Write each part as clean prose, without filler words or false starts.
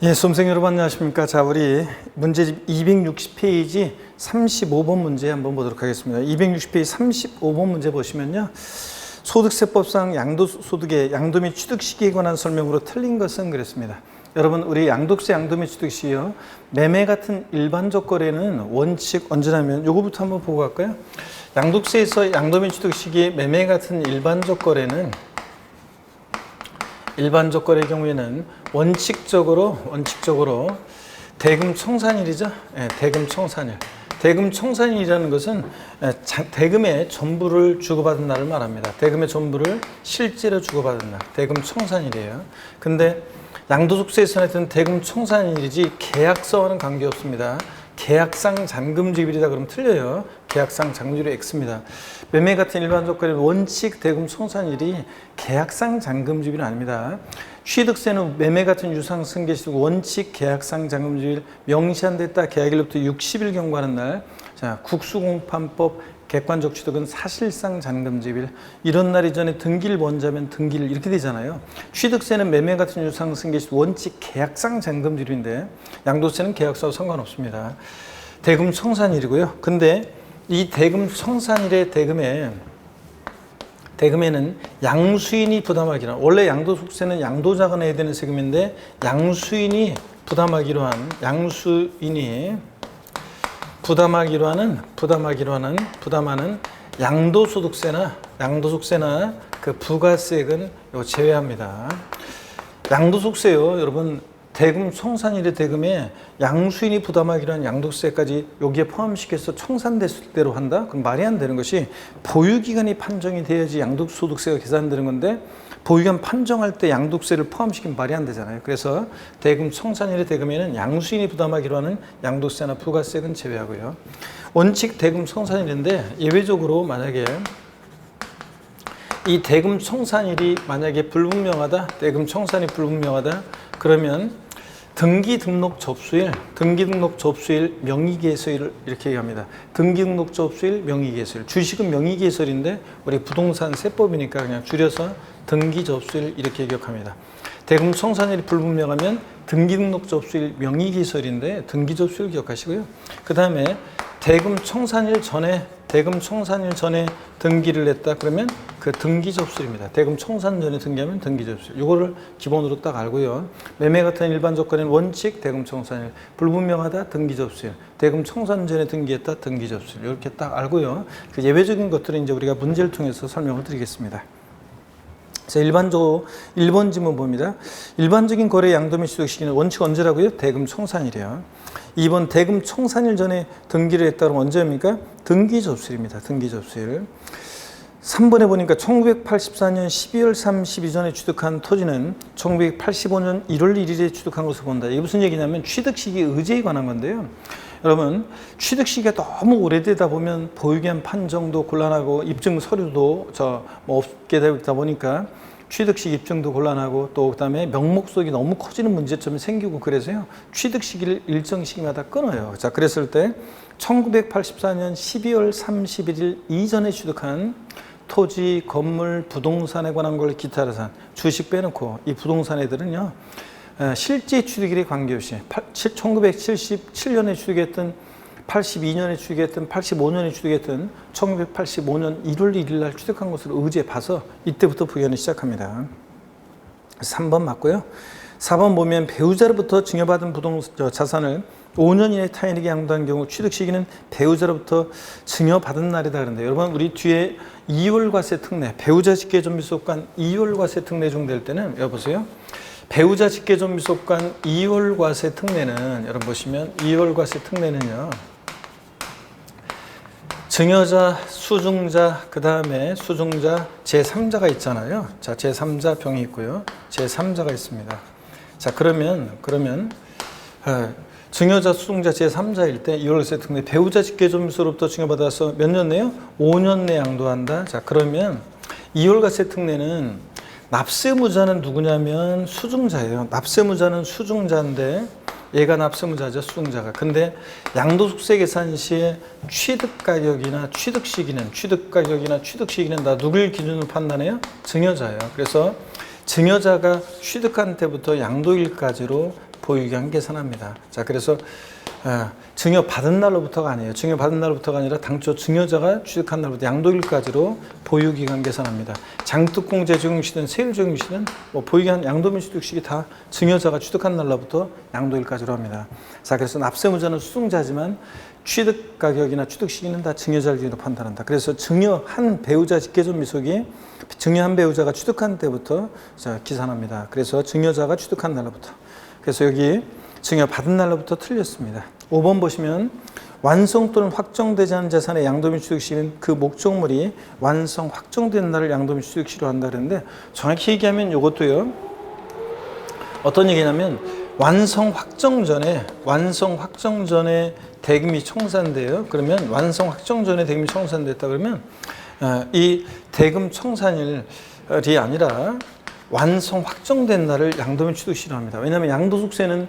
예, 수험생 여러분 안녕하십니까? 자, 우리 문제집 260페이지 35번 문제 한번 보도록 하겠습니다. 260페이지 35번 문제 보시면요. 소득세법상 양도소득의 양도 및 취득 시기에 관한 설명으로 틀린 것은 그랬습니다. 여러분, 우리 양도세, 양도 및 취득 시기요. 매매 같은 일반적 거래는 원칙 언제냐면 요거부터 한번 보고 갈까요? 양도세에서 양도 및 취득 시기에 매매 같은 일반적 거래는 일반적 거래의 경우에는 원칙적으로 대금 청산일이죠. 예, 대금 청산일. 대금 청산일이라는 것은 대금의 전부를 주고받은 날을 말합니다. 대금의 전부를 실제로 주고받은 날. 대금 청산일이에요. 근데 양도소득세에서는 하여튼 대금 청산일이지 계약서와는 관계없습니다. 계약상 잔금지급일이다 그러면 틀려요. 계약상 잔금지급일이 X입니다. 매매 같은 일반적 거래는 원칙 대금 청산일이 계약상 잔금지급일은 아닙니다. 취득세는 매매 같은 유상 승계시고 원칙 계약상 잔금지급일 명시한 데 따라 계약일로부터 60일 경과하는 날. 자, 국수공판법 객관적 취득은 사실상 잔금지급일. 이런 날 이전에 등기를 먼저 하면 등기를 이렇게 되잖아요. 취득세는 매매 같은 유상 승계시 원칙 계약상 잔금지급일인데 양도세는 계약서와 상관없습니다. 대금 청산일이고요. 근데 이 대금 청산일의 대금에는 양수인이 부담하기로 한, 원래 양도소득세는 양도자가 내야 되는 세금인데 양수인이 부담하기로 하는 양도소득세나 그 부가세액은 제외합니다. 양도소득세요, 여러분. 대금 청산일의 대금에 양수인이 부담하기로 한 양도세까지 여기에 포함시켜서 청산됐을 때로 한다? 그럼 말이 안 되는 것이 보유기간이 판정이 돼야지 양도소득세가 계산되는 건데 보유기간 판정할 때 양도세를 포함시키면 말이 안 되잖아요. 그래서 대금 청산일의 대금에는 양수인이 부담하기로 하는 양도세나 부가세는 제외하고요. 원칙 대금 청산일인데 예외적으로 만약에 이 대금 청산일이 만약에 불분명하다, 대금 청산이 불분명하다 그러면 등기등록 접수일, 명의개설일을 이렇게 얘기합니다. 등기등록 접수일, 명의개설. 주식은 명의개설인데 우리 부동산 세법이니까 그냥 줄여서 등기접수일 이렇게 기억합니다. 대금 청산일이 불분명하면 등기등록 접수일, 명의개설인데 등기접수일 기억하시고요. 그 다음에 대금 청산일 전에 등기를 냈다 그러면 그 등기접수일입니다. 대금 청산 전에 등기하면 등기접수일. 이거를 기본으로 딱 알고요. 매매 같은 일반적 거래는 원칙 대금 청산일, 불분명하다 등기접수일, 대금 청산 전에 등기했다 등기접수일. 이렇게 딱 알고요. 그 예외적인 것들은 이제 우리가 문제를 통해서 설명을 드리겠습니다. 자, 일반적으로 1번 지문 봅니다. 일반적인 거래 양도 및 취득 시기는 원칙 언제라고요? 대금 청산일이요. 2번 대금 청산일 전에 등기를 했다면 언제입니까? 등기접수일입니다. 등기접수일. 3번에 보니까 1984년 12월 30일 전에 취득한 토지는 1985년 1월 1일에 취득한 것을 본다. 이게 무슨 얘기냐면 취득 시기 의제에 관한 건데요. 여러분, 취득 시기가 너무 오래되다 보면 보유기한 판정도 곤란하고 입증 서류도 없게 되다 보니까 취득 시기 입증도 곤란하고 또 그다음에 명목소득이 너무 커지는 문제점이 생기고 그래서요. 취득 시기를 일정 시기마다 끊어요. 자, 그랬을 때 1984년 12월 31일 이전에 취득한 토지, 건물, 부동산에 관한 걸 기타 자산, 주식 빼놓고 이 부동산 애들은요. 실제 취득일에 관계없이 1977년에 취득했던 82년에 취득했던 85년에 취득했던 1985년 1월 1일 날 취득한 것으로 의지해 봐서 이때부터 부여는 시작합니다. 3번 맞고요. 4번 보면 배우자로부터 증여받은 자산을 5년 이내 타인에게 양도한 경우 취득 시기는 배우자로부터 증여받은 날이다 그러는데 여러분 우리 뒤에 이월과세 특례, 배우자 직계존비속관 이월과세 특례 적용될 때는 여보세요. 배우자 직계존비속관 이월과세 특례는 여러분 보시면 이월과세 특례는요. 증여자, 수증자, 그 다음에 수증자 제3자가 있잖아요. 자, 제3자 병이 있고요. 제3자가 있습니다. 자, 그러면 증여자, 수증자 제3자일 때 이월과세 특례 배우자 직계존비로부터 증여받아서 몇 년 내요? 5년 내 양도한다. 자, 그러면 이월과세 특례는 납세무자는 누구냐면 수증자예요. 납세무자는 수증자인데 얘가 납세무자죠, 수증자가. 근데 양도소득세 계산 시에 취득가격이나 취득시기는 다 누굴 기준으로 판단해요? 증여자예요. 그래서 증여자가 취득한 때부터 양도일까지로 보유기간 계산합니다. 자, 그래서 증여받은 날로부터가 아니에요. 증여받은 날로부터가 아니라 당초 증여자가 취득한 날부터 양도일까지로 보유기간 계산합니다. 장특공제 적용시든 세율 적용시든 뭐 보유기간 양도민 취득식이 다 증여자가 취득한 날로부터 양도일까지로 합니다. 자, 그래서 납세무자는 수증자지만 취득 가격이나 취득 시기는 다 증여자를 기준으로 판단한다. 그래서 증여한 배우자 직계존 미속이 증여한 배우자가 취득한 때부터 기산합니다. 그래서 증여자가 취득한 날로부터. 그래서 여기 증여받은 날로부터 틀렸습니다. 5번 보시면 완성 또는 확정되지 않은 자산의 양도민 취득 시기는 그 목적물이 완성 확정된 날을 양도민 취득 시로 한다 그랬는데, 정확히 얘기하면 이것도요, 어떤 얘기냐면 완성 확정 전에 대금이 청산돼요. 그러면 완성 확정 전에 대금이 청산됐다 그러면 이 대금 청산일이 아니라 완성 확정된 날을 양도민 취득시로 합니다. 왜냐하면 양도소득세는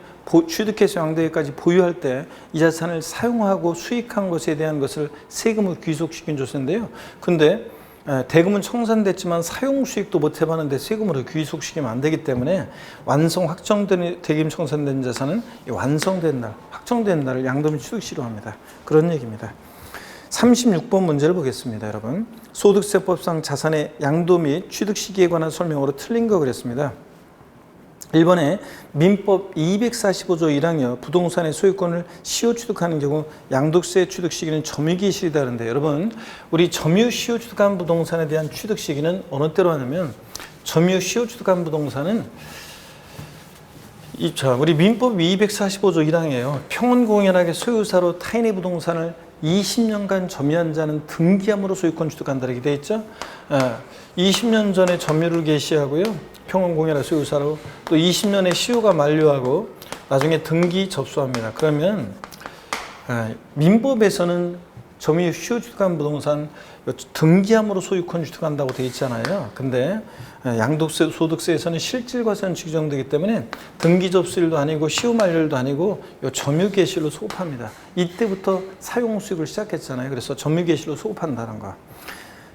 취득해서 양도에까지 보유할 때 이 자산을 사용하고 수익한 것에 대한 것을 세금을 귀속시킨 조세인데요. 근데 대금은 청산됐지만 사용 수익도 못 해봤는데 세금으로 귀속시키면 안 되기 때문에 완성 확정된 대금 청산된 자산은 완성된 날, 확정된 날을 양도민 취득시로 합니다. 그런 얘기입니다. 36번 문제를 보겠습니다, 여러분. 소득세법상 자산의 양도 및 취득 시기에 관한 설명으로 틀린 거 그랬습니다. 1번에 민법 245조 1항여 부동산의 소유권을 시효 취득하는 경우 양도세 취득 시기는 점유기실이다 하는데, 여러분 우리 점유 시효 취득한 부동산에 대한 취득 시기는 어느 때로 하냐면, 점유 시효 취득한 부동산은 우리 민법 245조 1항이에요. 평온공연하게 소유사로 타인의 부동산을 20년간 점유한 자는 등기함으로 소유권 취득한다 이렇게 되어 있죠. 20년 전에 점유를 개시하고요, 평온공연하게 소유사로 또 20년의 시효가 만료하고 나중에 등기 접수합니다. 그러면 민법에서는 점유 시효 취득한 부동산 등기함으로 소유권 취득한다고 되어 있잖아요. 근데 양도세 소득세에서는 실질과세는 규정되기 때문에 등기 접수일도 아니고 시효 만료일도 아니고 점유 개시로 소급합니다. 이때부터 사용 수익을 시작했잖아요. 그래서 점유 개시로 소급한다는 거.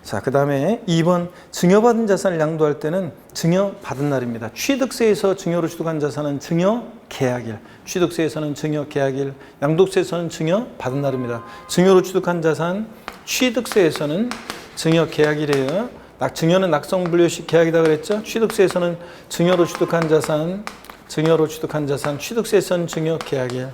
자, 그 다음에 2번 증여받은 자산을 양도할 때는 증여받은 날입니다. 취득세에서 증여로 취득한 자산은 증여계약일, 취득세에서는 증여계약일, 양도세에서는 증여받은 날입니다. 증여로 취득한 자산, 취득세에서는 증여계약일이에요. 증여는 낙성분류식 계약이다 그랬죠. 취득세에서는 증여로 취득한 자산, 취득세에서는 증여계약일.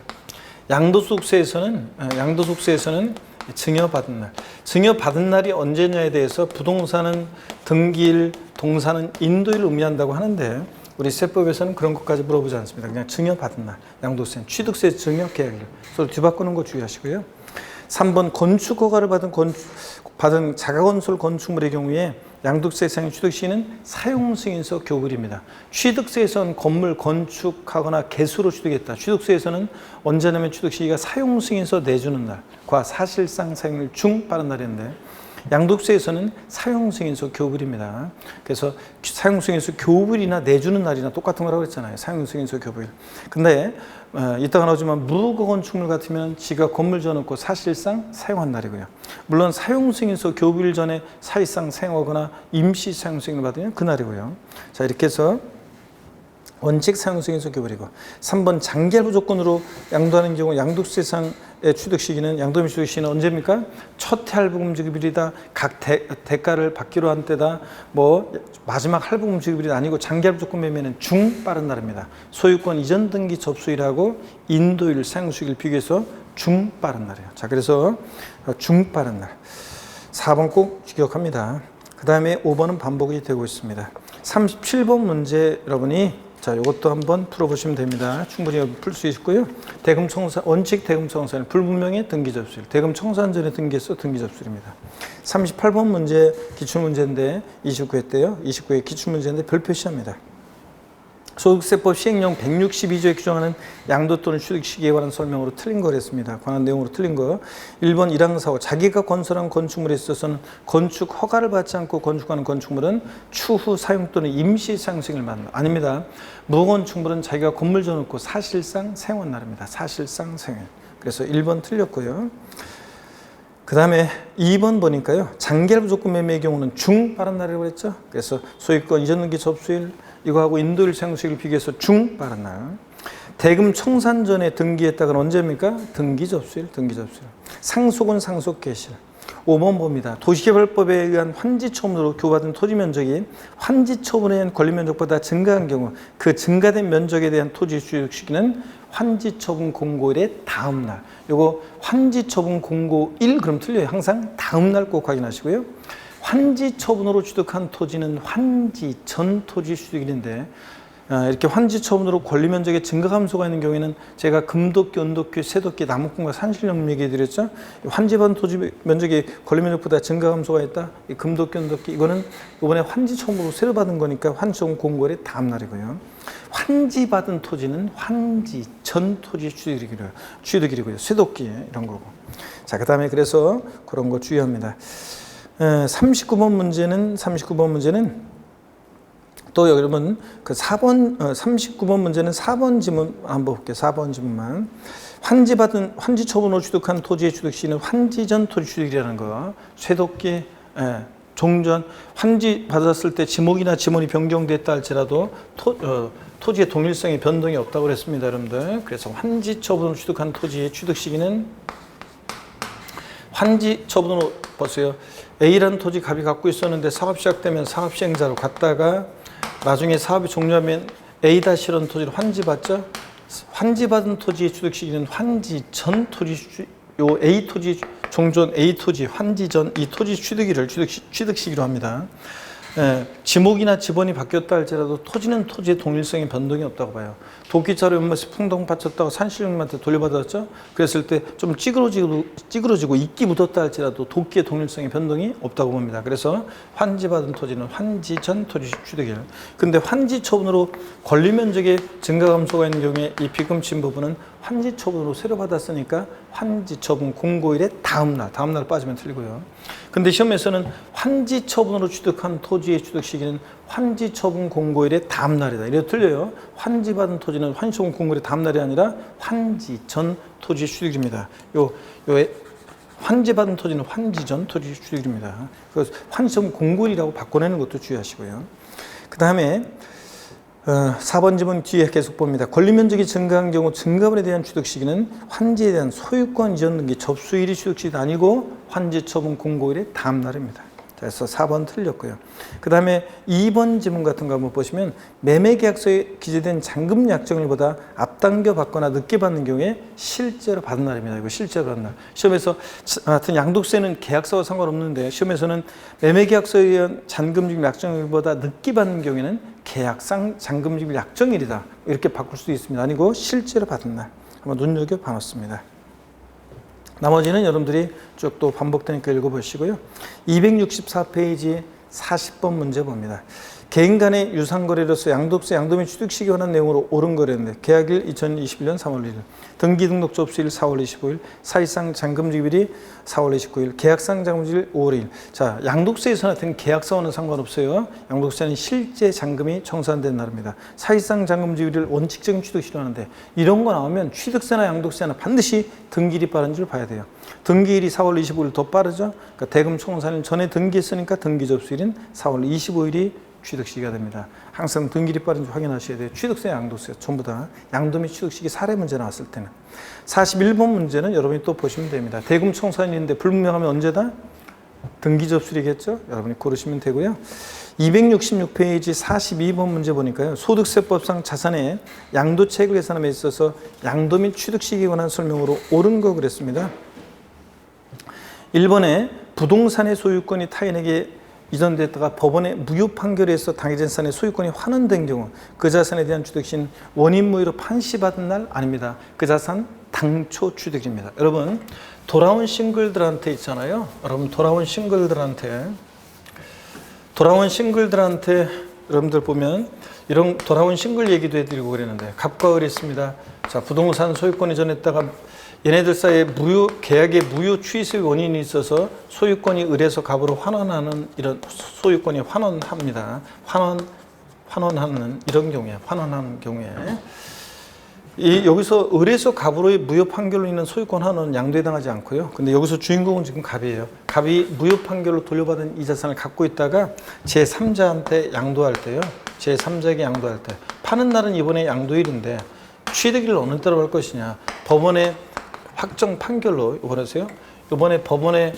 양도소득세에서는 증여받은 날. 증여받은 날이 언제냐에 대해서 부동산은 등기일, 동산은 인도일을 의미한다고 하는데 우리 세법에서는 그런 것까지 물어보지 않습니다. 그냥 증여받은 날, 양도세는 취득세 증여계약일. 서로 뒤바꾸는 거 주의하시고요. 3번 건축 허가를 받은 자가건설 건축물의 경우에 양도세상의 취득시는 사용승인서 교부일입니다. 취득세에서는 건물 건축하거나 개수로 취득했다. 취득세에서는 언제냐면 취득시기가 사용승인서 내주는 날과 사실상 사용일 중 빠른 날인데, 양도세에서는 사용승인서 교부일입니다. 그래서 사용승인서 교부일이나 내주는 날이나 똑같은 거라고 했잖아요. 사용승인서 교부일. 근데 이따가 나오지만 무허가 건축물 같으면 지가 건물 지어놓고 사실상 사용한 날이고요. 물론 사용승인서 교부일 전에 사실상 사용하거나 임시 사용승인을 받으면 그 날이고요. 자, 이렇게 해서 원칙 사용승인서 교부일이고, 3번 장기할부 조건으로 양도하는 경우 양도세상의 취득 시기는, 양도민 취득 시기는 언제입니까? 첫 할부금 지급일이다, 각 대가를 받기로 한 때다, 뭐 마지막 할부금 지급일이 아니고 장기할부 조건 매매는 중 빠른 날입니다. 소유권 이전 등기 접수일하고 인도일 사용수익을 비교해서 중 빠른 날이에요. 자, 그래서 중 빠른 날. 4번 꼭 기억합니다. 그 다음에 5번은 반복이 되고 있습니다. 37번 문제 여러분이 자, 이것도 한번 풀어보시면 됩니다. 충분히 풀 수 있고요. 대금 청산, 원칙 대금 청산일, 불분명의 등기 접수일, 대금 청산 전에 등기해서 등기 접수일입니다. 38번 문제 기출문제인데 29회 때요. 29회 기출문제인데 별 표시합니다. 소득세법 시행령 162조에 규정하는 양도 또는 취득 시기에 관한 설명으로 틀린 거랬습니다. 관한 내용으로 틀린 거. 1번 1항 사고, 자기가 건설한 건축물에 있어서는 건축 허가를 받지 않고 건축하는 건축물은 추후 사용 또는 임시 사용승인을 받는다. 아닙니다. 무건축물은 자기가 건물 지어놓고 사실상 사용한 날입니다. 사실상 사용. 그래서 1번 틀렸고요. 그 다음에 2번 보니까요. 장기할부 조건 매매의 경우는 중 빠른 날이라고 했죠. 그래서 소유권 이전 등기 접수일 이거하고 인도일 사용수익을 비교해서 중 빠른 날. 대금 청산 전에 등기했다가 언제입니까? 등기 접수일. 상속은 상속 개시일. 5번 봅니다. 도시개발법에 의한 환지처분으로 교부받은 토지 면적이 환지처분에 의한 권리면적보다 증가한 경우 그 증가된 면적에 대한 토지 취득 시기는 환지처분 공고일의 다음 날. 요거 환지처분 공고일 그럼 틀려요. 항상 다음 날 꼭 확인하시고요. 환지처분으로 취득한 토지는 환지 전 토지 취득일인데 이렇게 환지처분으로 권리면적의 증가 감소가 있는 경우에는 제가 금도끼, 은도끼, 새도끼, 나무꾼과 산신령 얘기해드렸죠. 환지받은 토지 면적이 권리면적보다 증가 감소가 있다. 이 금도끼, 은도끼 이거는 이번에 환지처분으로 새로 받은 거니까 환지처분 공고일의 다음 날이고요. 환지받은 토지는 환지 전 토지 취득일이고요. 새도끼 이런 거고. 자, 그 다음에 그래서 그런 거 주의합니다. 39번 문제는 또 여러분 그 39번 문제는 4번 지문 한번 볼게요. 4번 지문만. 환지처분으로 취득한 토지의 취득 시는 환지전 토지 취득이라는 거. 쇠도끼, 종전, 환지 받았을 때 지목이나 지문이 변경됐다 할지라도 토지의 동일성의 변동이 없다고 그랬습니다, 여러분들. 그래서 환지처분으로 취득한 토지의 취득 시기는 환지처분으로 보세요. A라는 토지 갑이 갖고 있었는데 사업 시작되면 사업 시행자로 갔다가 나중에 사업이 종료하면 A-라는 토지를 환지받죠. 환지받은 토지의 취득 시기는 환지 전 토지 요 A 토지 종전 A 토지 환지 전 이 토지 취득 시기로 합니다. 지목이나 지번이 바뀌었다 할지라도 토지는 토지의 동일성의 변동이 없다고 봐요. 도끼자루 연못에 풍덩 받쳤다고 산신령님한테 돌려받았죠. 그랬을 때 좀 찌그러지고 이끼 묻었다 할지라도 도끼의 동일성의 변동이 없다고 봅니다. 그래서 환지받은 토지는 환지 전 토지 취득일. 근데 환지처분으로 권리면적의 증가 감소가 있는 경우에 이 비금친 부분은 환지처분으로 새로 받았으니까 환지처분 공고일의 다음 날 빠지면 틀리고요. 근데 시험에서는 환지처분으로 취득한 토지의 취득 시기는 환지처분 공고일의 다음 날이다. 이래도 틀려요. 환지받은 토지는 환지처분 공고일의 다음 날이 아니라 환지 전 토지 취득입니다. 요 환지받은 토지는 환지 전 토지 취득입니다. 그래서 환지처분 공고일이라고 바꿔내는 것도 주의하시고요. 그 다음에 4번 지문 뒤에 계속 봅니다. 권리면적이 증가한 경우 증가분에 대한 취득 시기는 환지에 대한 소유권 이전 등기 접수일이 취득 시기는 아니고 환지처분 공고일의 다음 날입니다. 그래서 4번 틀렸고요. 그 다음에 2번 지문 같은 거 한번 보시면 매매계약서에 기재된 잔금 약정일보다 앞당겨 받거나 늦게 받는 경우에 실제로 받은 날입니다. 이거 실제로 받은 날. 시험에서 하여튼 양도세는 계약서와 상관없는데 시험에서는 매매계약서에 의한 잔금지급 약정일보다 늦게 받는 경우에는 계약상 잔금지급 약정일이다. 이렇게 바꿀 수도 있습니다. 아니고 실제로 받은 날. 한번 눈여겨봐놓습니다. 나머지는 여러분들이 쭉 또 반복되니까 읽어보시고요. 264페이지 40번 문제 봅니다. 개인 간의 유상거래로서 양도세, 양도민 취득시기 관한 내용으로 옳은 거래인데 계약일 2021년 3월 1일, 등기등록 접수일 4월 25일, 사실상 잔금지급일이 4월 29일, 계약상 잔금지급일 5월 2일. 자, 양도세에서는 하여튼 계약서와는 상관없어요. 양도세는 실제 잔금이 청산된 날입니다. 사실상 잔금지급일을 원칙적인 취득시로 하는데 이런 거 나오면 취득세나 양도세나 반드시 등기일이 빠른 줄 봐야 돼요. 등기일이 4월 25일 더 빠르죠. 그러니까 대금 청산일 전에 등기했으니까 등기 접수일인 4월 25일이 취득시기가 됩니다. 항상 등기일이 빠른지 확인하셔야 돼요. 취득세, 양도세 전부 다 양도및 취득시기 사례 문제 나왔을 때는. 41번 문제는 여러분이 또 보시면 됩니다. 대금 청산일인데 불분명하면 언제다? 등기 접수일이겠죠? 여러분이 고르시면 되고요. 266페이지 42번 문제 보니까요. 소득세법상 자산의 양도차익을 계산함에 있어서 양도 및 취득시기에 관한 설명으로 옳은 거 그랬습니다. 1번에 부동산의 소유권이 타인에게 이전됐다가 법원의 무효 판결에서 당해자산의 소유권이 환원된 경우 그 자산에 대한 취득시는 원인무효로 판시받은 날 아닙니다. 그 자산 당초 취득입니다. 여러분 돌아온 싱글들한테 있잖아요. 여러분 돌아온 싱글들한테 여러분들 보면 이런 돌아온 싱글 얘기도 해드리고 그랬는데 갑과 을이 있습니다. 자, 부동산 소유권 이전했다가 얘네들 사이에 계약의 무효 취소의 원인이 있어서 소유권이 을에서 갑으로 환원하는 이런 소유권이 환원합니다. 환원하는 이런 경우에 환원하는 경우에 여기서 을에서 갑으로의 무효 판결로 인한 소유권 환원은 양도에 해당하지 않고요. 근데 여기서 주인공은 지금 갑이에요. 갑이 무효 판결로 돌려받은 이 자산을 갖고 있다가 제3자한테 양도할 때요. 제3자에게 양도할 때 파는 날은 이번에 양도일인데 취득일을 어느 때로 할 것이냐. 법원의 확정 판결로, 보세요. 이번에 법원의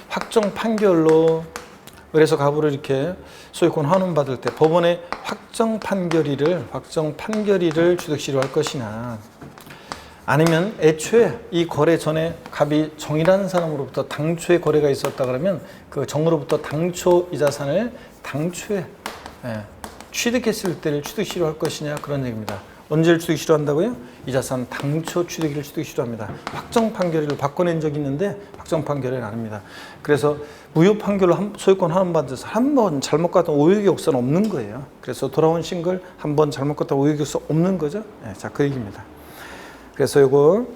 확정 판결로 그래서 가부를 이렇게 소유권 환원받을 때 법원의 확정 판결일을 취득시효 할 것이냐, 아니면 애초에 이 거래 전에 갑이 정이라는 사람으로부터 당초에 거래가 있었다 그러면 그 정으로부터 당초 이 자산을 당초에 취득했을 때를 취득시효 할 것이냐, 그런 얘기입니다. 언제를 취득시효 한다고요? 이 자산 당초 취득일을 취득시효 합니다. 확정 판결을 바꿔낸 적이 있는데 확정 판결은 아닙니다. 그래서 무효 판결로 소유권 환원받아서 한 번 잘못 갔던 오유기 역사는 없는 거예요. 그래서 돌아온 싱글 한 번 잘못 갔던 오유기 역사 없는 거죠. 자, 그 얘기입니다. 그래서 요거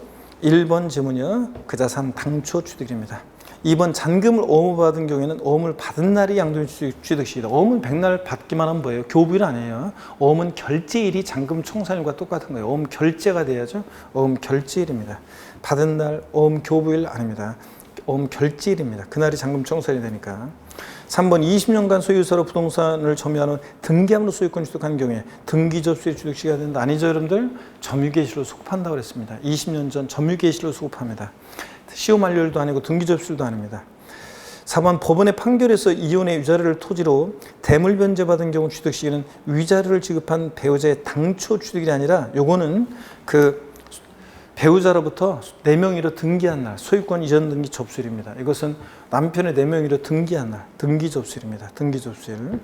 1번 지문이요. 그 자산 당초 취득입니다. 2번 잔금을 어음받은 경우에는 어음을 받은 날이 양도인 취득시이다. 어음은 백날 받기만 하면 뭐예요? 교부일 아니에요. 어음은 결제일이 잔금 청산일과 똑같은 거예요. 어음 결제가 돼야죠. 어음 결제일입니다. 받은 날 어음 교부일 아닙니다. 어음 결제일입니다. 그날이 잔금 청산이 되니까. 3번 20년간 소유사로 부동산을 점유하는 등기함으로 소유권 취득한 경우에 등기 접수의 취득시가 된다. 아니죠, 여러분들? 점유개시로 수급한다고 그랬습니다. 20년 전 점유개시로 수급합니다. 시효 만료일도 아니고 등기 접수일도 아닙니다. 4번 법원의 판결에서 이혼의 위자료를 토지로 대물 변제받은 경우 취득 시기는 위자료를 지급한 배우자의 당초 취득이 아니라 요거는 그 배우자로부터 내 명의로 등기한 날, 소유권 이전 등기 접수일입니다. 이것은 남편의 내 명의로 등기한 날, 등기 접수일입니다. 등기 접수일.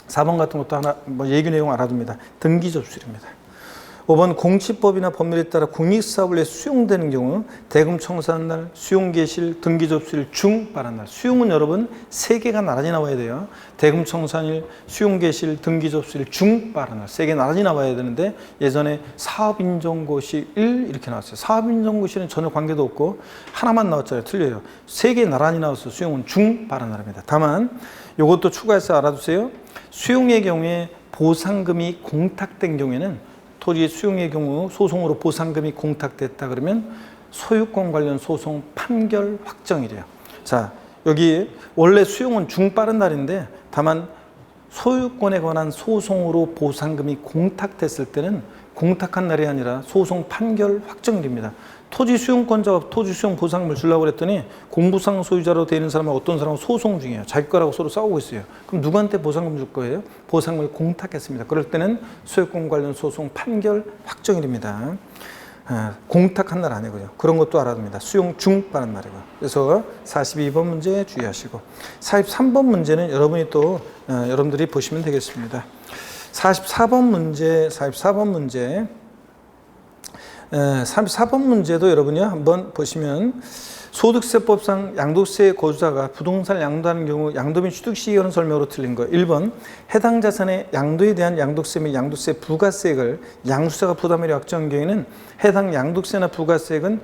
4번 같은 것도 하나 뭐 얘기 내용 알아둡니다. 등기 접수일입니다. 5번 공시법이나 법률에 따라 공익사업을 위해 수용되는 경우 대금 청산한 날, 수용 개시일, 등기 접수일 중 빠른 날. 수용은 여러분 3개가 나란히 나와야 돼요. 대금 청산일, 수용 개시일, 등기 접수일 중 빠른 날. 3개 나란히 나와야 되는데 예전에 사업인정고시 1 이렇게 나왔어요. 사업인정고시는 전혀 관계도 없고 하나만 나왔잖아요. 틀려요. 3개 나란히 나와서 수용은 중 빠른 날입니다. 다만 이것도 추가해서 알아두세요. 수용의 경우에 보상금이 공탁된 경우에는 토지 수용의 경우 소송으로 보상금이 공탁됐다 그러면 소유권 관련 소송 판결 확정일이에요. 자, 여기 원래 수용은 중 빠른 날인데 다만 소유권에 관한 소송으로 보상금이 공탁됐을 때는 공탁한 날이 아니라 소송 판결 확정일입니다. 토지 수용권자가 토지 수용 보상금을 주려고 그랬더니 공부상 소유자로 되는 사람은 어떤 사람은 소송 중이에요. 자기 거라고 서로 싸우고 있어요. 그럼 누구한테 보상금 줄 거예요? 보상금을 공탁했습니다. 그럴 때는 소유권 관련 소송 판결 확정일입니다. 공탁한 날 아니고요. 그런 것도 알아둡니다. 수용 중 빠른 날이고요. 그래서 42번 문제 주의하시고 43번 문제는 여러분이 또 여러분들이 보시면 되겠습니다. 44번 문제도 여러분이 한번 보시면 소득세법상 양도세 거주자가 부동산을 양도하는 경우 양도 및 취득 시기는 설명으로 틀린 거. 1번 해당 자산의 양도에 대한 양도세 및 양도세 부가세액을 양수자가 부담하려 확정한 경우에는 해당 양도세나 부가세액은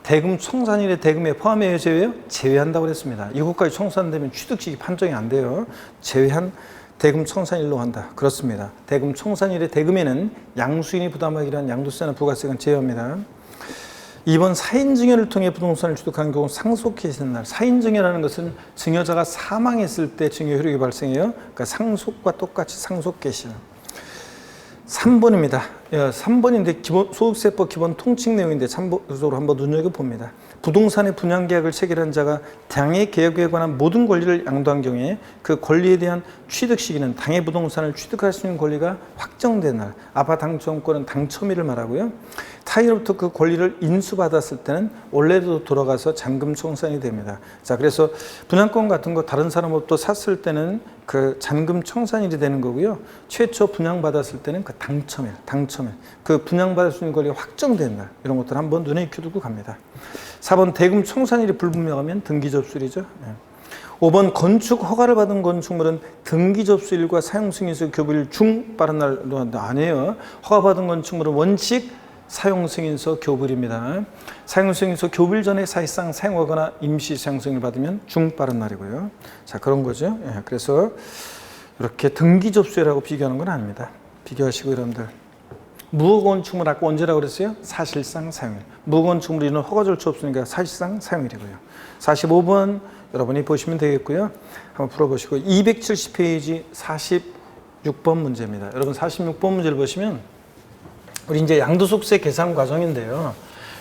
대금 청산일의 대금에 포함해야 제외요? 제외한다고 그랬습니다. 이것까지 청산되면 취득 시기 판정이 안 돼요. 제외한 대금 청산일로 한다. 그렇습니다. 대금 청산일의 대금에는 양수인이 부담하기로 한 양도세나 부가세액은 제외합니다. 2번 사인증여를 통해 부동산을 취득한 경우 상속개시된 날. 사인증여라는 것은 증여자가 사망했을 때 증여 효력이 발생해요. 그러니까 상속과 똑같이 상속개시. 3번입니다. 3번인데 소득세법 기본 통칙 내용인데 참고적으로 한번 눈여겨봅니다. 부동산의 분양계약을 체결한 자가 당해 계약에 관한 모든 권리를 양도한 경우에 그 권리에 대한 취득 시기는 당해 부동산을 취득할 수 있는 권리가 확정된 날. 아파트 당첨권은 당첨일을 말하고요. 타인으로부터 그 권리를 인수받았을 때는 원래대로 돌아가서 잔금 청산이 됩니다. 자, 그래서 분양권 같은 거 다른 사람으로부터 샀을 때는 그 잔금 청산일이 되는 거고요. 최초 분양받았을 때는 그 당첨일. 그 분양받을 수 있는 권리가 확정된 날. 이런 것들 한번 눈에 익혀두고 갑니다. 4번 대금 청산일이 불분명하면 등기 접수일이죠. 5번 건축 허가를 받은 건축물은 등기 접수일과 사용 승인서 교부일 중 빠른 날로 한다. 아니에요. 허가받은 건축물은 원칙 사용 승인서 교부일입니다. 사용 승인서 교부일 전에 사실상 사용하거나 임시 사용 승인을 받으면 중 빠른 날이고요. 자, 그런 거죠. 그래서 이렇게 등기 접수일하고 비교하는 건 아닙니다. 비교하시고 여러분들. 무허건축물 아까 언제라고 그랬어요? 사실상 사용일. 무허건축물 이는 허가 절차 없으니까 사실상 사용일이고요. 45번 여러분이 보시면 되겠고요. 한번 풀어보시고 270페이지 46번 문제입니다. 여러분 46번 문제를 보시면 우리 이제 양도소득세 계산 과정인데요.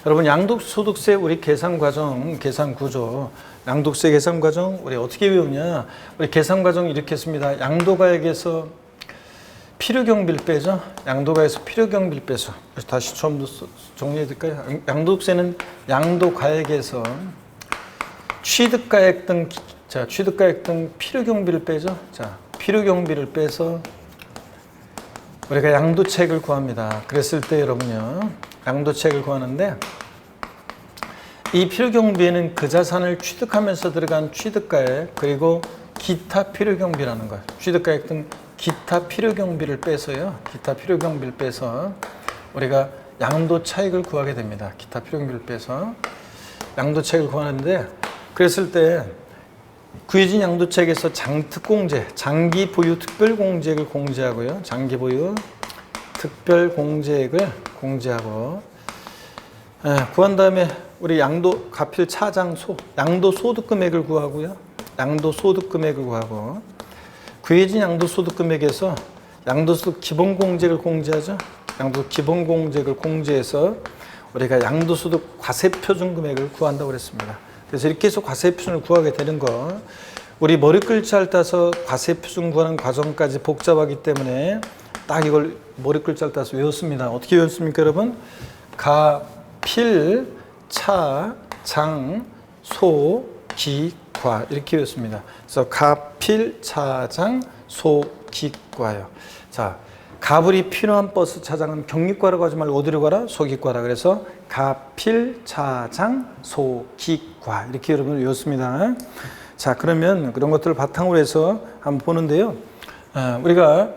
여러분 양도소득세 우리 계산 과정, 계산 구조, 양도세 계산 과정 우리 어떻게 외우냐? 우리 계산 과정 이렇게 했습니다. 양도가액에서 필요경비를 빼죠. 양도가액에서 필요경비를 빼서 다시 처음부터 정리해 드릴까요? 양도세는 양도가액에서 취득가액 등 필요경비를 빼죠. 자, 필요경비를 빼서 우리가 양도차익을 구합니다. 그랬을 때 여러분요, 양도차익을 구하는데 이 필요경비에는 그 자산을 취득하면서 들어간 취득가액 그리고 기타 필요경비라는 거예요. 취득가액 등 기타 필요경비를 빼서요. 기타 필요경비를 빼서 우리가 양도차익을 구하게 됩니다. 기타 필요경비를 빼서 양도차익을 구하는데 그랬을 때 구해진 양도차익에서 장특공제, 장기 보유 특별공제액을 공제하고요. 장기 보유 특별공제액을 공제하고 구한 다음에 우리 양도 가필 차장소, 양도소득금액을 구하고요. 양도소득금액을 구하고 구해진 양도소득금액에서 양도소득 기본공제액을 공제하죠. 양도소득 기본공제액을 공제해서 우리가 양도소득 과세표준금액을 구한다고 그랬습니다. 그래서 이렇게 해서 과세표준을 구하게 되는 거 우리 머리글자를 따서 과세표준 구하는 과정까지 복잡하기 때문에 딱 이걸 머리글자를 따서 외웠습니다. 어떻게 외웠습니까 여러분? 가, 필, 차, 장, 소, 기, 과 이렇게 외웠습니다. 그래서 가, 필, 차, 장, 소, 기, 과요. 자, 가불이 필요한 버스 차장은 경리과라고 하지 말고 어디로 가라? 소기과라. 그래서 가, 필, 차, 장, 소, 기, 과 이렇게 여러분 외웠습니다. 자, 그러면 그런 것들을 바탕으로 해서 한번 보는데요. 우리가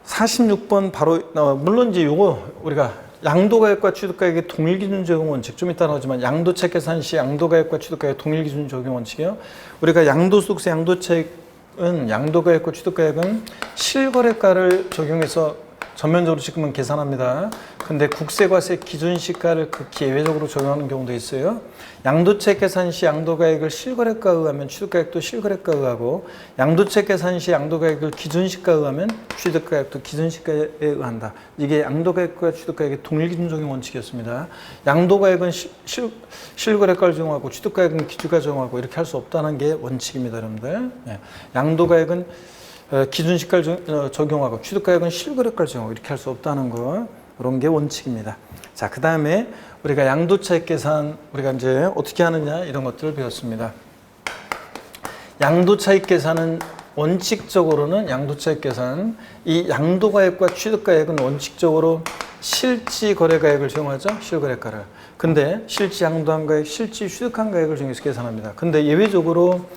46번 바로 물론 이제 요거 우리가 양도가액과 취득가액의 동일기준 적용 원칙 좀 이따 나오지만 양도차익 계산 시 양도가액과 취득가액 동일기준 적용 원칙이요. 우리가 양도소득세 양도차익은 양도가액과 취득가액은 실거래가를 적용해서 전면적으로 지금은 계산합니다. 근데 국세과세 기준시가를 극히 예외적으로 적용하는 경우도 있어요. 양도차익 계산 시 양도가액을 실거래가에 의하면 취득가액도 실거래가에 의하고 양도차익 계산 시 양도가액을 기준시가에 의하면 취득가액도 기준시가에 의한다. 이게 양도가액과 취득가액의 동일기준 적용 원칙이었습니다. 양도가액은 실거래가를 적용하고 취득가액은 기준가 적용하고 이렇게 할 수 없다는 게 원칙입니다, 여러분들. 양도가액은 기준시가를 적용하고 취득가액은 실거래가를 적용하고 이렇게 할 수 없다는 거 그런 게 원칙입니다. 자, 그 다음에 우리가 양도차익 계산 우리가 이제 어떻게 하느냐 이런 것들을 배웠습니다. 양도차익 계산은 원칙적으로는 양도차익 계산 이 양도가액과 취득가액은 원칙적으로 실지 거래가액을 적용하죠. 실거래가를. 근데 실지 양도한 가액, 실지 취득한 가액을 적용해서 계산합니다. 근데 예외적으로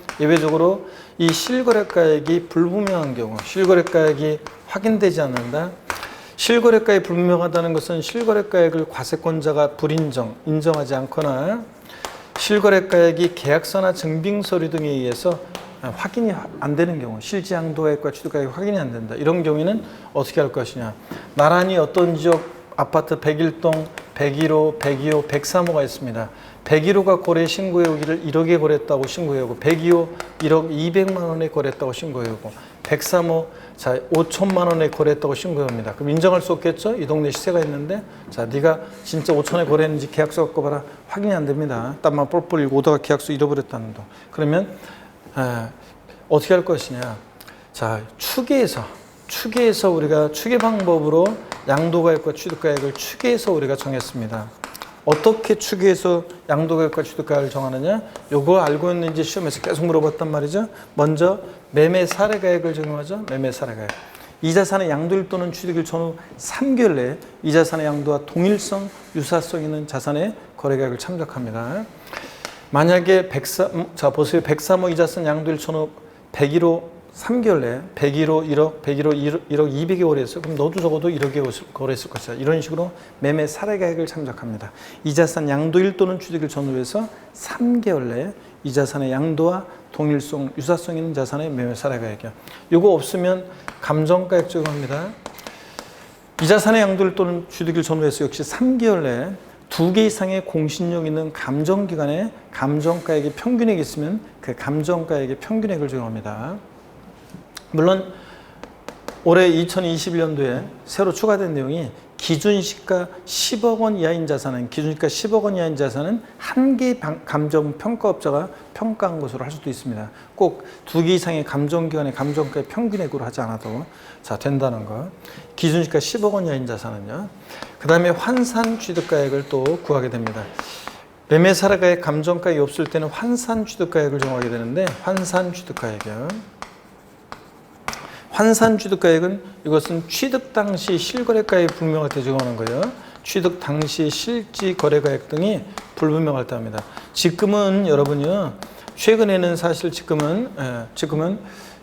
이 실거래가액이 불분명한 경우, 실거래가액이 확인되지 않는다. 실거래가액이 불분명하다는 것은 실거래가액을 과세권자가 인정하지 않거나 실거래가액이 계약서나 증빙서류 등에 의해서 확인이 안 되는 경우, 실지양도가액과 취득가액이 확인이 안 된다. 이런 경우에는 어떻게 할 것이냐. 나란히 어떤 지역 아파트 101동, 101호, 102호, 103호가 있습니다. 101호가 거래 신고해 오기를 1억에 거래했다고 신고해 오고 102호 1억 200만 원에 거래했다고 신고해 오고 103호 자 5천만 원에 거래했다고 신고해 옵니다. 그럼 인정할 수 없겠죠? 이 동네 시세가 있는데 자 네가 진짜 5천에 거래했는지 계약서 갖고 봐라. 확인이 안 됩니다. 땀만 뻘뻘 흘리고 오다가 계약서 잃어버렸다는 거. 그러면 어떻게 할 것이냐. 자 추계해서 우리가 추계 방법으로 양도가액과 취득가액을 추계해서 우리가 정했습니다. 어떻게 추계해서 양도가액과 취득가액을 정하느냐? 요거 알고 있는지 시험에서 계속 물어봤단 말이죠. 먼저 매매 사례가액을 적용하죠. 매매 사례가액. 이 자산의 양도일 또는 취득일 전후 3개월 내에 이 자산의 양도와 동일성, 유사성 있는 자산의 거래가액을 참작합니다. 만약에 보세요. 103호 이 자산 양도일 전후 101호 3개월 내에 101호 1억, 101호 1억 200에 거래했어요. 그럼 너도 적어도 1억에 거래했을 것이다. 이런 식으로 매매 사례가액을 참작합니다. 이 자산 양도일 또는 취득일 전후로 해서 3개월 내에 이 자산의 양도와 동일성, 유사성 있는 자산의 매매 사례가액이요. 이거 없으면 감정가액 적용합니다. 이 자산의 양도일 또는 취득일 전후로 해서 역시 3개월 내에 2개 이상의 공신력 있는 감정기관에 감정가액의 평균액이 있으면 그 감정가액의 평균액을 적용합니다. 물론 올해 2021년도에 새로 추가된 내용이 기준시가 10억 원 이하인 자산은 한 개의 감정평가업자가 평가한 것으로 할 수도 있습니다. 꼭 2개 이상의 감정기관의 감정가의 평균액으로 하지 않아도 된다는 거. 기준시가 10억 원 이하인 자산은요. 그 다음에 환산취득가액을 또 구하게 됩니다. 매매사례가액 감정가액이 없을 때는 환산취득가액을 정하게 되는데, 환산취득가액은 이것은 취득 당시 실거래가액이 불명할 때 적용하는 거예요. 취득 당시 실지 거래가액 등이 불분명할 때 합니다. 지금은 여러분요, 최근에는 사실 지금은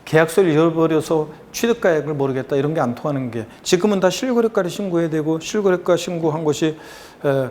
계약서를 잃어버려서 취득가액을 모르겠다 이런 게 안 통하는 게, 지금은 다 실거래가를 신고해야 되고, 실거래가 신고한 것이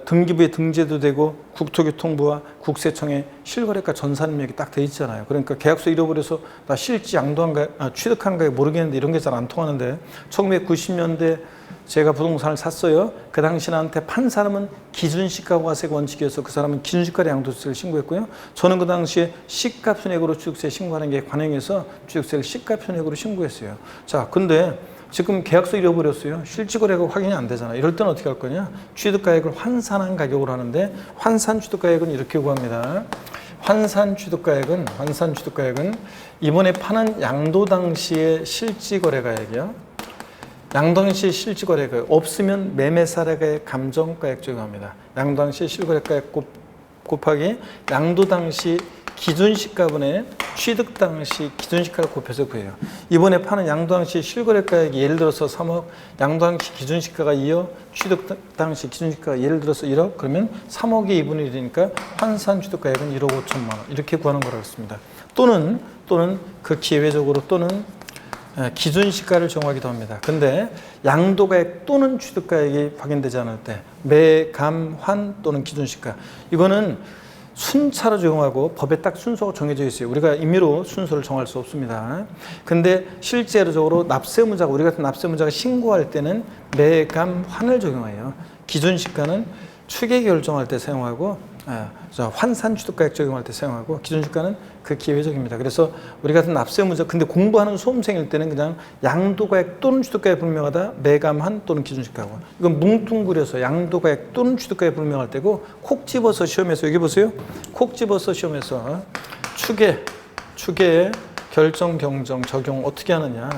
등기부에 등재도 되고, 국토교통부와 국세청에 실거래가 전산명이 딱 돼 있잖아요. 그러니까 계약서 잃어버려서 나 실지 양도한 가 취득한 가액 모르겠는데 이런 게 잘 안 통하는데, 1990년대 제가 부동산을 샀어요. 그 당시 나한테 판 사람은 기준시가과세 원칙이어서 그 사람은 기준시가의 양도세를 신고했고요. 저는 그 당시에 시가순액으로 취득세 신고하는 게 관행해서 취득세를 시가순액으로 신고했어요. 자, 근데 지금 계약서 잃어버렸어요. 실지거래가 확인이 안 되잖아. 이럴 때는 어떻게 할 거냐? 취득가액을 환산한 가격으로 하는데, 환산취득가액은 이렇게 구합니다. 환산취득가액은 이번에 파는 양도 당시의 실지거래가액이요. 양도당시 실지거래가액 없으면 매매사례가액 감정가액 적용합니다. 양도당시 실거래가액 곱하기 양도당시 기준시가분의 취득당시 기준시가를 곱해서 구해요. 이번에 파는 양도당시 실거래가액이 예를 들어서 3억, 양도당시 기준시가가 2억, 취득당시 기준시가가 예를 들어서 1억, 그러면 3억의 2분의 1이니까 환산취득가액은 1억 5천만 원 이렇게 구하는 거라고 했습니다. 또는 그 기회적으로 기준시가를 정하기도 합니다. 근데 양도가액 또는 취득가액이 확인되지 않을 때 매, 감, 환 또는 기준시가, 이거는 순차로 적용하고 법에 딱 순서가 정해져 있어요. 우리가 임의로 순서를 정할 수 없습니다. 근데 실제로적으로 납세무자가, 우리 같은 납세무자가 신고할 때는 매, 감, 환을 적용해요. 기준시가는 추계 결정할 때 사용하고, 환산취득가액 적용할 때 사용하고, 기준시가는 그 기회적입니다. 그래서 우리 같은 납세무자, 근데 공부하는 수험생일 때는 그냥 양도가액 또는 취득가액 불명하다 매감한 또는 기준시가고, 이건 뭉뚱그려서 양도가액 또는 취득가액 불명할 때고, 콕 집어서 시험에서, 여기 보세요. 콕 집어서 시험에서 추계 결정 경정 적용 어떻게 하느냐,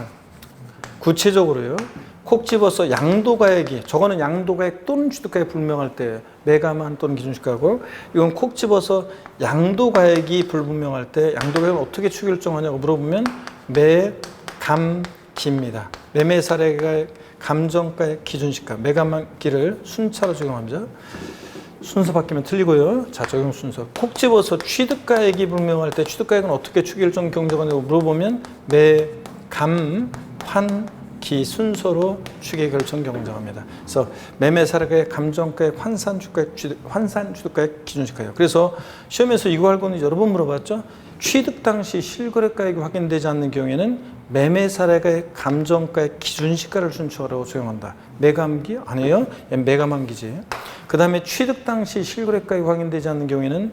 구체적으로요. 콕 집어서 양도가액이, 저거는 양도가액 또는 취득가액 불명할 때 매감한 또는 기준시가고, 이건 콕 집어서 양도가액이 불분명할 때 양도가액을 어떻게 추계 결정하냐고 물어보면 매감기입니다. 매매사례가액, 감정가액, 기준시가, 매감기를 순차로 적용합니다. 순서 바뀌면 틀리고요. 자, 적용 순서. 콕 집어서 취득가액이 불명할 때 취득가액은 어떻게 추계 결정 경정하냐고 물어보면 매감, 환, 기 순서로 추계 결정 경정합니다. 그래서 매매사례가액, 감정가액, 환산취득가액, 기준시가요. 그래서 시험에서 이거 알고는 여러 번 물어봤죠. 취득 당시 실거래가액이 확인되지 않는 경우에는 매매사례가액, 감정가액, 기준시가를 순서로 적용한다. 매감기? 아니에요. 매감한기지. 그 다음에 취득 당시 실거래가액이 확인되지 않는 경우에는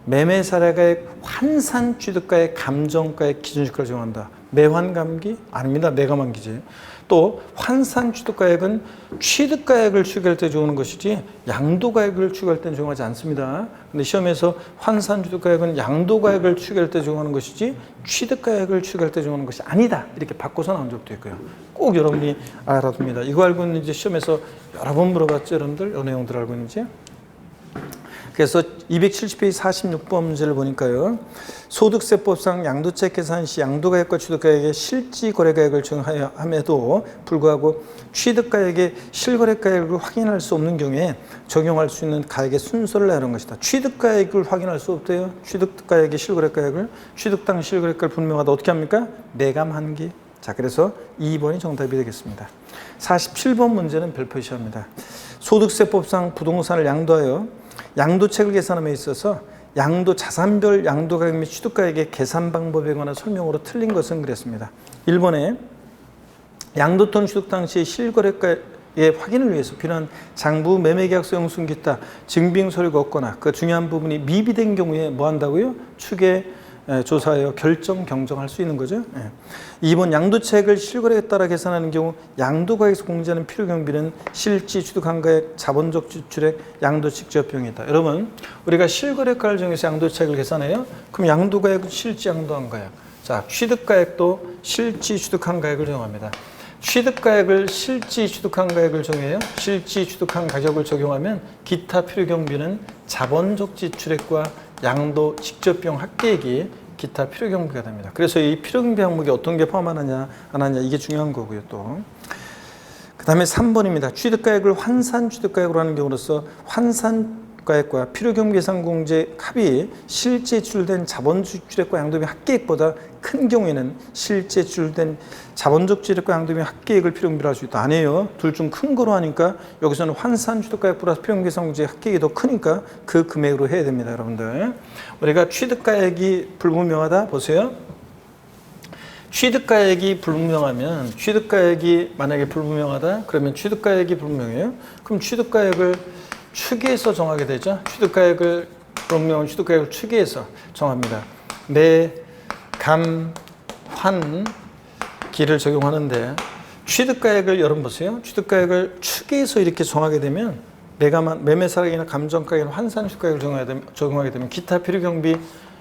매매사례가액, 환산취득가액, 감정가액, 기준시가를 적용한다. 매환감기? 아닙니다. 매감한기지. 또 환산취득가액은 취득가액을 추계할 때 적용하는 것이지 양도가액을 추계할 때는 적용하지 않습니다. 근데 시험에서 환산취득가액은 양도가액을 추계할 때 적용하는 것이지 취득가액을 추계할 때 적용하는 것이 아니다. 이렇게 바꿔서 나온 적도 있고요. 꼭 여러분이 알아둡니다. 이거 알고 있는지 시험에서 여러 번 물어봤죠, 여러분들? 어느 내용들 알고 있는지? 그래서 270페이지 46번 문제를 보니까요. 소득세법상 양도책 계산 시 양도가액과 취득가액의 실지거래가액을 적용함에도 불구하고 취득가액의 실거래가액을 확인할 수 없는 경우에 적용할 수 있는 가액의 순서를 내놓은 것이다. 취득가액을 확인할 수 없대요. 취득가액의 실거래가액을. 취득당 실거래가를 분명하다. 어떻게 합니까? 매감한기. 자, 그래서 2번이 정답이 되겠습니다. 47번 문제는 별표시합니다. 소득세법상 부동산을 양도하여 양도책을 계산함에 있어서 양도 자산별 양도가액 및 취득가액의 계산 방법에 관한 설명으로 틀린 것은 그랬습니다. 1번에 양도 또는 취득 당시 실거래가의 확인을 위해서 필요한 장부, 매매계약서, 영수증 기타 증빙 서류가 없거나 그 중요한 부분이 미비된 경우에 뭐 한다고요? 추계 조사하여 경정할 수 있는 거죠. 2번 양도차익을 실거래에 따라 계산하는 경우 양도가액에서 공제하는 필요경비는 실지 취득한가액, 자본적 지출액, 양도 직접비용이다. 여러분 우리가 실거래가를 정해서 양도차익을 계산해요. 그럼 양도가액은 실지 양도한가액. 자, 취득가액도 실지 취득한가액을 정합니다. 취득가액을 실지 취득한가액을 정해요. 실지 취득한 가격을 적용하면 기타 필요경비는 자본적 지출액과 양도 직접비용 합계액이 기타 필요경비가 됩니다. 그래서 이 필요경비 항목이 어떤 게 포함하느냐 안 하느냐 이게 중요한 거고요. 또 그 다음에 3번입니다. 취득가액을 환산 취득가액으로 하는 경우로서 환산가액과 필요경비 계산 공제 합이 실제 지출된 자본적 지출액과 양도비용 합계액보다 큰 경우에는 실제 지출된 자본적 지출액과 양도비용 합계액을 필요경비로 할 수 있다. 아니에요. 둘 중 큰 거로 하니까 여기서는 환산 취득가액 플러스 필요경비 계산 공제 합계액이 더 크니까 그 금액으로 해야 됩니다. 여러분들 우리가 취득가액이 불분명하다 보세요. 취득가액이 불분명하면 취득가액이 만약에 불분명하다 그러면 취득가액이 불분명해요. 그럼 취득가액을 추계해서 정하게 되죠. 취득가액을 불분명한 취득가액을 추계해서 정합니다. 매, 감, 환, 기를 적용하는데 취득가액을 여러분 보세요. 취득가액을 추계해서 이렇게 정하게 되면 매매사락이나 감정가액이나 환산 취득가액을 적용하게 되면 기타 필요경비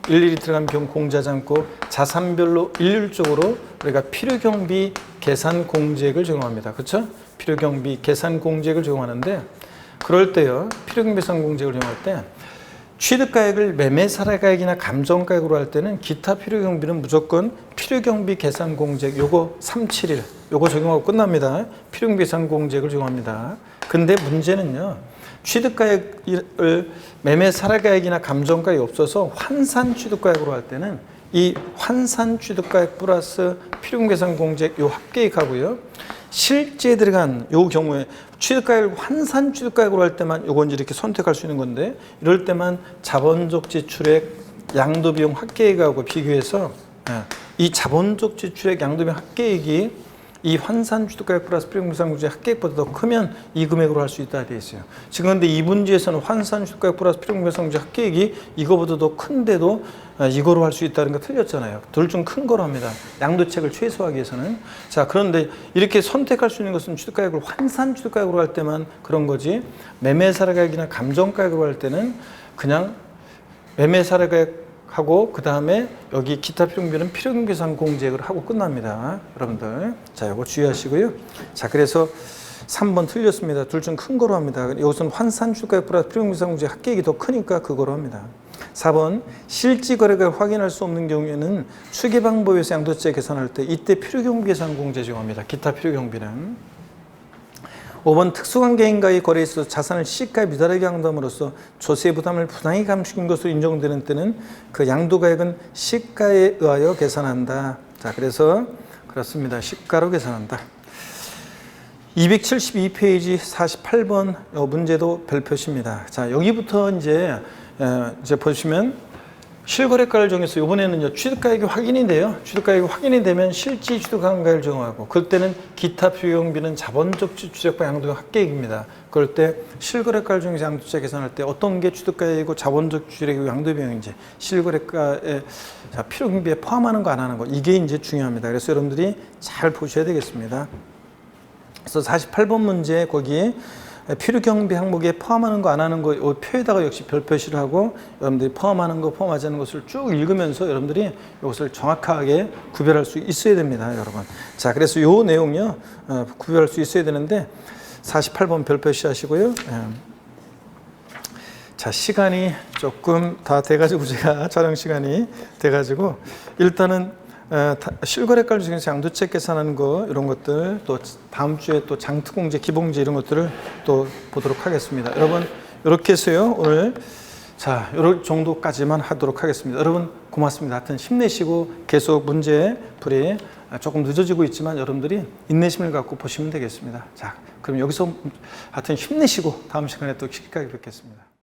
일일이 들어간 경우 공제하지 않고 자산별로 일률적으로 우리가 필요경비 계산 공제액을 적용합니다. 그렇죠? 필요경비 계산 공제액을 적용하는데 그럴 때요. 필요경비 계산 공제액을 적용할 때 취득가액을 매매사례가액이나 감정가액으로 할 때는 기타 필요경비는 무조건 필요경비 계산 공제액 요거 371 요거 적용하고 끝납니다. 필요경비 계산 공제액을 적용합니다. 근데 문제는요. 취득가액을 매매사례가액이나 감정가액이 없어서 환산 취득가액으로 할 때는 이 환산 취득가액 플러스 필요경비 계산 공제액 요 합계액하고요. 실제 들어간 요 경우에 취득가액을 환산 취득가액으로 할 때만 요건 이렇게 선택할 수 있는 건데 이럴 때만 자본적 지출액 양도비용 합계액하고 비교해서 이 자본적 지출액 양도비용 합계액이 이 환산 취득가액 플러스 필요경비 계산 공제 합계액보다 더 크면 이 금액으로 할 수 있다 되어 있어요. 지금 근데 이 문제에서는 환산 취득가액 플러스 필요경비 계산 공제 합계액이 이거보다 더 큰데도 이거로 할 수 있다는 거 틀렸잖아요. 둘 중 큰 거로 합니다. 양도책을 최소화하기 위해서는. 자, 그런데 이렇게 선택할 수 있는 것은 취득가액을 환산 취득가액으로 할 때만 그런 거지 매매사례가액이나 감정가액으로 할 때는 그냥 매매사례가액 하고 그 다음에 여기 기타 필요경비는 필요경비 계산 공제액을 하고 끝납니다. 여러분들 자 이거 주의하시고요. 자 그래서 3번 틀렸습니다. 둘 중 큰 거로 합니다. 여기서는 환산 취득가액 플러스 필요경비 계산 공제 합계액이 더 크니까 그거로 합니다. 4번 실지 거래가액을 확인할 수 없는 경우에는 추계 방법에서 양도세 계산할 때 이때 필요경비 계산 공제 적용합니다. 기타 필요경비는 5번 특수관계인과의 거래에 있어서 자산을 시가에 미달하게 양도함으로써 조세 부담을 부당히 감축한 것으로 인정되는 때는 그 양도가액은 시가에 의하여 계산한다. 자, 그래서 그렇습니다. 시가로 계산한다. 272페이지 48번 문제도 별표시입니다. 자, 여기부터 이제 보시면 실거래가를 정해서 이번에는요 취득가액이 확인이 돼요. 취득가액이 확인이 되면 실지 취득한 가액을 적용하고 그때는 기타 필요경비는 자본적 지출액과 양도비용 합계액입니다. 그럴 때 실거래가를 정해서 양도세 계산할 때 어떤 게 취득가액이고 자본적 지출액이고 양도비용인지 실거래가에 필요경비에 포함하는 거 안 하는 거 이게 이제 중요합니다. 그래서 여러분들이 잘 보셔야 되겠습니다. 그래서 48번 문제 거기에 필요경비 항목에 포함하는 거 안 하는 거 이 표에다가 역시 별표시를 하고 여러분들이 포함하는 거 포함하지 않는 것을 쭉 읽으면서 여러분들이 이것을 정확하게 구별할 수 있어야 됩니다. 여러분 자 그래서 요 내용요 구별할 수 있어야 되는데 48번 별표시 하시고요. 자 시간이 조금 다 돼가지고 제가 촬영 시간이 돼가지고 일단은 실거래가를 중에서 양도책 계산하는 거 이런 것들 또 다음 주에 또 장특공제 기본제 이런 것들을 또 보도록 하겠습니다. 여러분 이렇게 해서요 오늘 자 이런 정도까지만 하도록 하겠습니다. 여러분 고맙습니다. 하여튼 힘내시고 계속 문제 풀이 조금 늦어지고 있지만 여러분들이 인내심을 갖고 보시면 되겠습니다. 자 그럼 여기서 하여튼 힘내시고 다음 시간에 또 기회가 뵙겠습니다.